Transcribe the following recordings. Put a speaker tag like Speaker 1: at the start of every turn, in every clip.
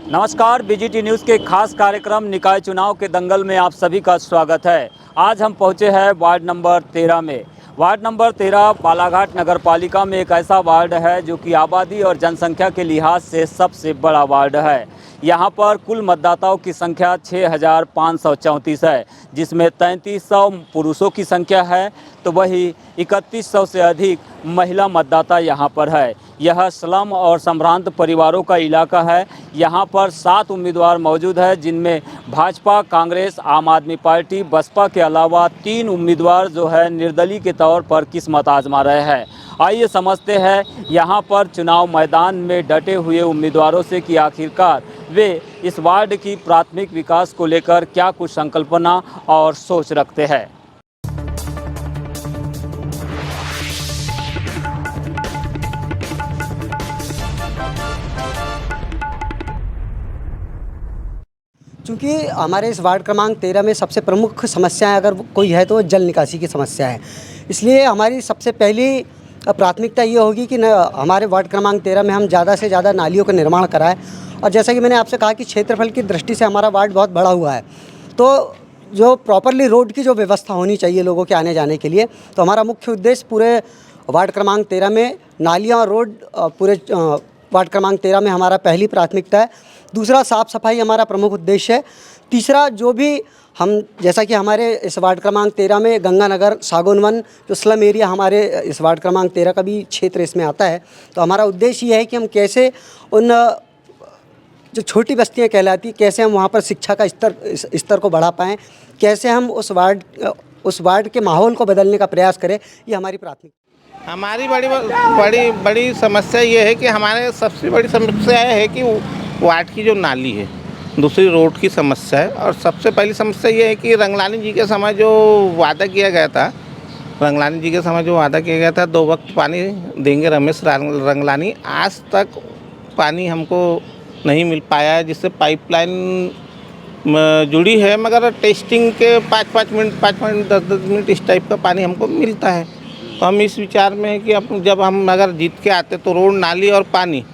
Speaker 1: नमस्कार, BGT news के खास कार्यक्रम निकाय चुनाव के दंगल में आप सभी का स्वागत है। आज हम पहुंचे हैं वार्ड नंबर 13 में। वार्ड नंबर 13 बालाघाट नगर पालिका में एक ऐसा वार्ड है जो कि आबादी और जनसंख्या के लिहाज से सबसे बड़ा वार्ड है। यहाँ पर कुल मतदाताओं की संख्या 6534 है, जिसमें 3300 पुरुषों की संख्या है तो वही 3100 से अधिक महिला मतदाता यहाँ पर है। यह स्लम और संभ्रांत परिवारों का इलाका है। यहाँ पर 7 उम्मीदवार मौजूद है, जिनमें भाजपा, कांग्रेस, आम आदमी पार्टी, बसपा के अलावा 3 उम्मीदवार जो है निर्दलीय के तौर पर किस्मत आजमा रहे हैं। आइए समझते हैं यहाँ पर चुनाव मैदान में डटे हुए उम्मीदवारों से कि आखिरकार वे इस वार्ड की प्राथमिक विकास को लेकर क्या कुछ संकल्पना और सोच रखते हैं।
Speaker 2: चूँकि हमारे इस वार्ड क्रमांक 13 में सबसे प्रमुख समस्याएं अगर कोई है तो वो जल निकासी की समस्या है। इसलिए हमारी सबसे पहली प्राथमिकता ये होगी कि हमारे वार्ड क्रमांक 13 में हम ज़्यादा से ज़्यादा नालियों का निर्माण कराएं। और जैसा कि मैंने आपसे कहा कि क्षेत्रफल की दृष्टि से हमारा वार्ड बहुत बड़ा हुआ है, तो जो प्रॉपरली रोड की जो व्यवस्था होनी चाहिए लोगों के आने जाने के लिए, तो हमारा मुख्य उद्देश्य पूरे वार्ड क्रमांक 13 में नालियाँ और रोड पूरे वार्ड क्रमांक 13 में हमारा पहली प्राथमिकता है। दूसरा, साफ़ सफाई हमारा प्रमुख उद्देश्य है। तीसरा, जो भी हम जैसा कि हमारे इस वार्ड क्रमांक 13 में गंगानगर, सागौनवन जो स्लम एरिया हमारे इस वार्ड क्रमांक 13 का भी क्षेत्र इसमें आता है, तो हमारा उद्देश्य ये है कि हम कैसे उन जो छोटी बस्तियाँ कहलाती, कैसे हम वहाँ पर शिक्षा का स्तर को बढ़ा पाएँ, कैसे हम उस वार्ड के माहौल को बदलने का प्रयास करें, ये हमारी प्राथमिकता।
Speaker 3: हमारी बड़ी समस्या ये है कि हमारे सबसे बड़ी समस्या है कि वार्ड की जो नाली है, दूसरी रोड की समस्या है, और सबसे पहली समस्या ये है कि रंगलानी जी के समय जो वादा किया गया था, 2 वक्त पानी देंगे रमेश रंगलानी, आज तक पानी हमको नहीं मिल पाया है, जिससे पाइपलाइन जुड़ी है, मगर टेस्टिंग के 5-5 मिनट 10-10 मिनट इस टाइप का पानी हमको मिलता है। तो हम इस विचार में हैं कि जब हम अगर जीत के आते तो रोड, नाली और पानी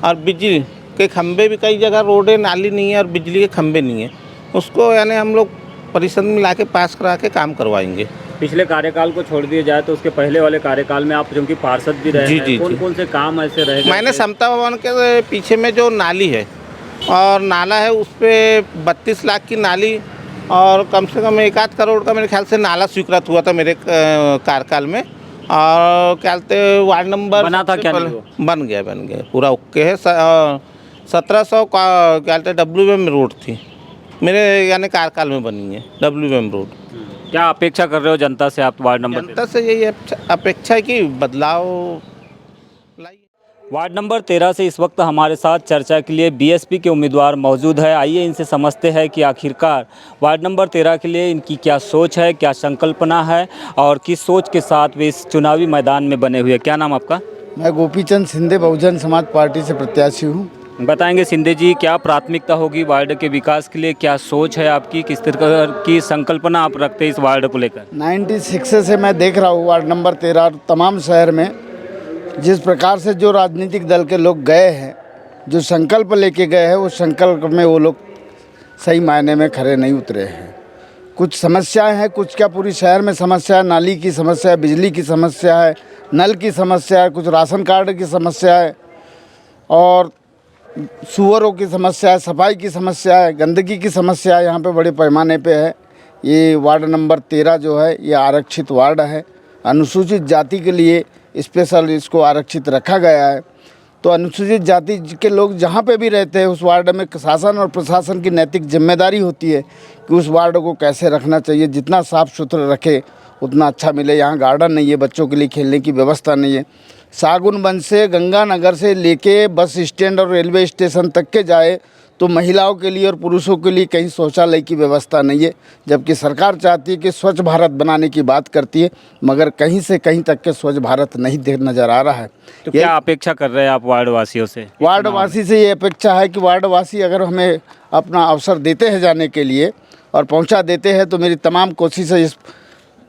Speaker 3: और बिजली के खंभे भी, कई जगह रोड है, नाली नहीं है और बिजली के खंभे नहीं है, उसको यानी हम लोग परिषद में ला के पास करा के काम करवाएंगे।
Speaker 1: पिछले कार्यकाल को छोड़ दिया जाए तो उसके पहले वाले कार्यकाल में आप क्योंकि पार्षद भी रहे हैं, कौन से काम ऐसे रहे?
Speaker 3: मैंने समता भवन के पीछे में जो नाली है और नाला है, उस पर 32 लाख की नाली और कम से कम 1-8 करोड़ का मेरे ख्याल से नाला स्वीकृत हुआ था मेरे कार्यकाल में। और क्या कहते वार्ड नंबर
Speaker 1: बना था क्या?
Speaker 3: बन गया पूरा ओके है। 1700 का क्या कहते WM रोड थी मेरे यानी कार्यकाल में बनी है, WM रोड।
Speaker 1: क्या अपेक्षा कर रहे हो जनता से आप वार्ड नंबर?
Speaker 3: जनता से यही अपेक्षा है कि बदलाव लाइए।
Speaker 1: वार्ड नंबर 13 से इस वक्त हमारे साथ चर्चा के लिए बीएसपी के उम्मीदवार मौजूद है। आइए इनसे समझते हैं कि आखिरकार वार्ड नंबर 13 के लिए इनकी क्या सोच है, क्या संकल्पना है और किस सोच के साथ वे इस चुनावी मैदान में बने हुए। क्या नाम आपका?
Speaker 4: मैं गोपीचंद सिंधे, बहुजन समाज पार्टी से प्रत्याशी हूँ।
Speaker 1: बताएंगे सिंधे जी, क्या प्राथमिकता होगी वार्ड के विकास के लिए, क्या सोच है आपकी, किस तरह की संकल्पना आप रखते हैं इस वार्ड को लेकर?
Speaker 4: 96 से मैं देख रहा हूँ वार्ड नंबर 13 तमाम शहर में जिस प्रकार से जो राजनीतिक दल के लोग गए हैं, जो संकल्प लेके गए हैं, उस संकल्प में वो लोग सही मायने में खरे नहीं उतरे हैं। कुछ समस्याएं हैं, कुछ क्या पूरी शहर में समस्या है, नाली की समस्या है, बिजली की समस्या है, नल की समस्या है, कुछ राशन कार्ड की समस्या है और सुअरों की समस्या है, सफाई की समस्या है, गंदगी की समस्या है, यहाँ पे बड़े पैमाने पे है। ये वार्ड नंबर 13 जो है ये आरक्षित वार्ड है, अनुसूचित जाति के लिए स्पेशल इसको आरक्षित रखा गया है। तो अनुसूचित जाति के लोग जहाँ पे भी रहते हैं उस वार्ड में शासन और प्रशासन की नैतिक जिम्मेदारी होती है कि उस वार्ड को कैसे रखना चाहिए, जितना साफ़ सुथरा रखे उतना अच्छा मिले। यहाँ गार्डन नहीं है, बच्चों के लिए खेलने की व्यवस्था नहीं है। सागुनवन से गंगानगर से लेके बस स्टैंड और रेलवे स्टेशन तक के जाए तो महिलाओं के लिए और पुरुषों के लिए कहीं शौचालय की व्यवस्था नहीं है, जबकि सरकार चाहती है कि स्वच्छ भारत बनाने की बात करती है, मगर कहीं से कहीं तक के स्वच्छ भारत नहीं नज़र आ रहा है।
Speaker 1: तो क्या अपेक्षा कर रहे हैं आप वार्ड वासियों से?
Speaker 4: वार्ड वासी से ये अपेक्षा है कि वार्ड वासी अगर हमें अपना अवसर देते हैं जाने के लिए और पहुंचा देते हैं तो मेरी तमाम कोशिशें इस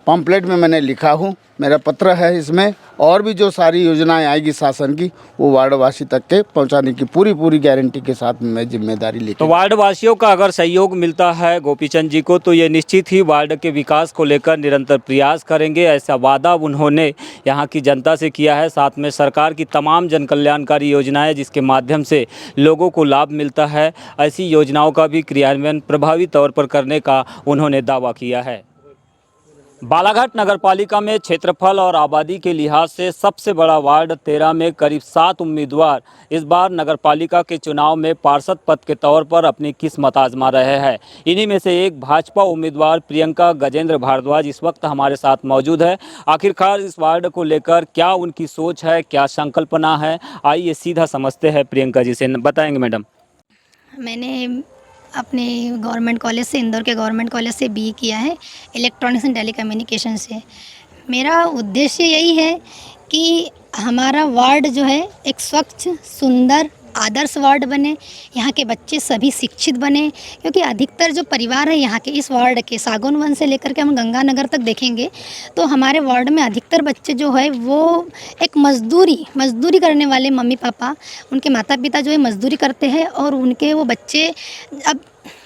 Speaker 4: पम्पलेट में मैंने लिखा हूं मेरा पत्र है इसमें, और भी जो सारी योजनाएं आएगी शासन की वो वार्डवासी तक के पहुंचाने की पूरी गारंटी के साथ मैं जिम्मेदारी लेकर।
Speaker 1: तो वार्ड वासियों का अगर सहयोग मिलता है गोपीचंद जी को तो ये निश्चित ही वार्ड के विकास को लेकर निरंतर प्रयास करेंगे, ऐसा वादा उन्होंने यहाँ की जनता से किया है। साथ में सरकार की तमाम जन कल्याणकारी योजनाएं जिसके माध्यम से लोगों को लाभ मिलता है, ऐसी योजनाओं का भी क्रियान्वयन प्रभावी तौर पर करने का उन्होंने दावा किया है। बालाघाट नगरपालिका में क्षेत्रफल और आबादी के लिहाज से सबसे बड़ा वार्ड 13 में करीब 7 उम्मीदवार इस बार नगरपालिका के चुनाव में पार्षद पद के तौर पर अपनी किस्मत आजमा रहे हैं। इन्हीं में से एक भाजपा उम्मीदवार प्रियंका गजेंद्र भारद्वाज इस वक्त हमारे साथ मौजूद है। आखिरकार इस वार्ड को लेकर क्या उनकी सोच है, क्या संकल्पना है, आइए सीधा समझते हैं प्रियंका जी से। बताएंगे मैडम।
Speaker 5: मैंने अपने गवर्नमेंट कॉलेज से, इंदौर के गवर्नमेंट कॉलेज से बीई किया है इलेक्ट्रॉनिक्स एंड टेलीकम्युनिकेशन से। मेरा उद्देश्य यही है कि हमारा वार्ड जो है एक स्वच्छ, सुंदर, आदर्श वार्ड बने, यहाँ के बच्चे सभी शिक्षित बने, क्योंकि अधिकतर जो परिवार है यहाँ के इस वार्ड के सागौन वन से लेकर के हम गंगानगर तक देखेंगे तो हमारे वार्ड में अधिकतर बच्चे जो है वो एक मजदूरी करने वाले मम्मी पापा, उनके माता पिता जो है मजदूरी करते हैं और उनके वो बच्चे अब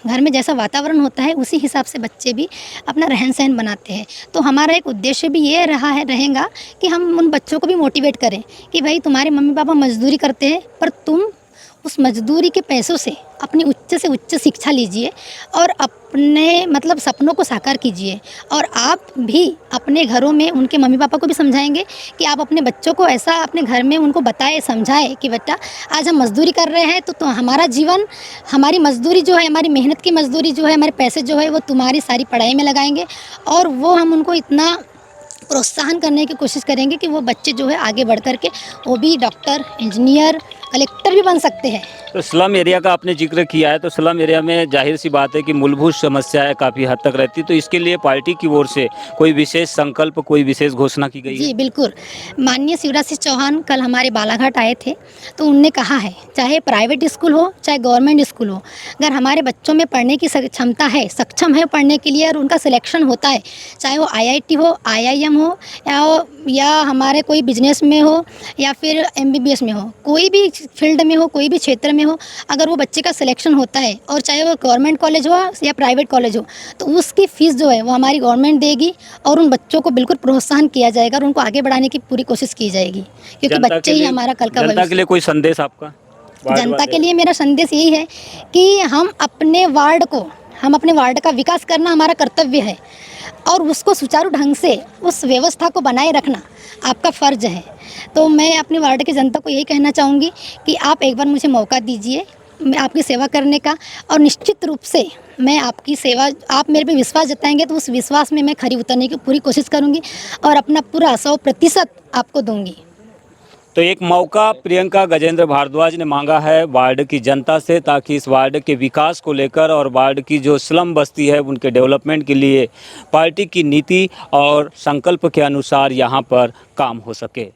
Speaker 5: घर में जैसा वातावरण होता है उसी हिसाब से बच्चे भी अपना रहन सहन बनाते हैं। तो हमारा एक उद्देश्य भी ये रहेगा कि हम उन बच्चों को भी मोटिवेट करें कि भाई तुम्हारे मम्मी पापा मजदूरी करते हैं पर तुम उस मजदूरी के पैसों से अपनी उच्च से उच्च शिक्षा लीजिए और अपने मतलब सपनों को साकार कीजिए। और आप भी अपने घरों में उनके मम्मी पापा को भी समझाएंगे कि आप अपने बच्चों को ऐसा अपने घर में उनको बताएं, समझाएं कि बेटा आज हम मजदूरी कर रहे हैं तो हमारा जीवन, हमारी मजदूरी जो है, हमारी मेहनत की मजदूरी जो है, हमारे पैसे जो है वो तुम्हारी सारी पढ़ाई में लगाएंगे। और वो हम उनको इतना प्रोत्साहन करने की कोशिश करेंगे कि वो बच्चे जो है आगे बढ़ कर के वो भी डॉक्टर, इंजीनियर, कलेक्टर भी बन सकते हैं।
Speaker 1: तो स्लम एरिया का आपने जिक्र किया है, तो स्लम एरिया में जाहिर सी बात है कि मूलभूत समस्याएं काफ़ी हद तक रहती, तो इसके लिए पार्टी की ओर से कोई विशेष संकल्प, कोई विशेष घोषणा की गई है?
Speaker 5: जी बिल्कुल। माननीय शिवराज सिंह चौहान कल हमारे बालाघाट आए थे तो उनने कहा है चाहे प्राइवेट स्कूल हो चाहे गवर्नमेंट स्कूल हो, अगर हमारे बच्चों में पढ़ने की क्षमता है, सक्षम है पढ़ने के लिए और उनका सिलेक्शन होता है, चाहे वो IIT हो, IIM हो या हमारे कोई बिजनेस में हो या फिर MBBS में हो, कोई भी फील्ड में हो, कोई भी क्षेत्र में हो, अगर वो बच्चे का सिलेक्शन होता है और चाहे वो गवर्नमेंट कॉलेज हो या प्राइवेट कॉलेज हो तो उसकी फ़ीस जो है वो हमारी गवर्नमेंट देगी और उन बच्चों को बिल्कुल प्रोत्साहन किया जाएगा और उनको आगे बढ़ाने की पूरी कोशिश की जाएगी, क्योंकि बच्चे ही हमारा कल का भविष्य।
Speaker 1: जनता के लिए कोई संदेश आपका?
Speaker 5: जनता के लिए मेरा संदेश यही है कि हम अपने वार्ड का विकास करना हमारा कर्तव्य है और उसको सुचारू ढंग से उस व्यवस्था को बनाए रखना आपका फ़र्ज है। तो मैं अपने वार्ड की जनता को यही कहना चाहूँगी कि आप एक बार मुझे मौका दीजिए मैं आपकी सेवा करने का, और निश्चित रूप से मैं आपकी सेवा, आप मेरे पे विश्वास जताएंगे तो उस विश्वास में मैं खरी उतरने की पूरी कोशिश करूँगी और अपना पूरा 100% आपको दूँगी।
Speaker 1: तो एक मौका प्रियंका गजेंद्र भारद्वाज ने मांगा है वार्ड की जनता से, ताकि इस वार्ड के विकास को लेकर और वार्ड की जो स्लम बस्ती है उनके डेवलपमेंट के लिए पार्टी की नीति और संकल्प के अनुसार यहाँ पर काम हो सके।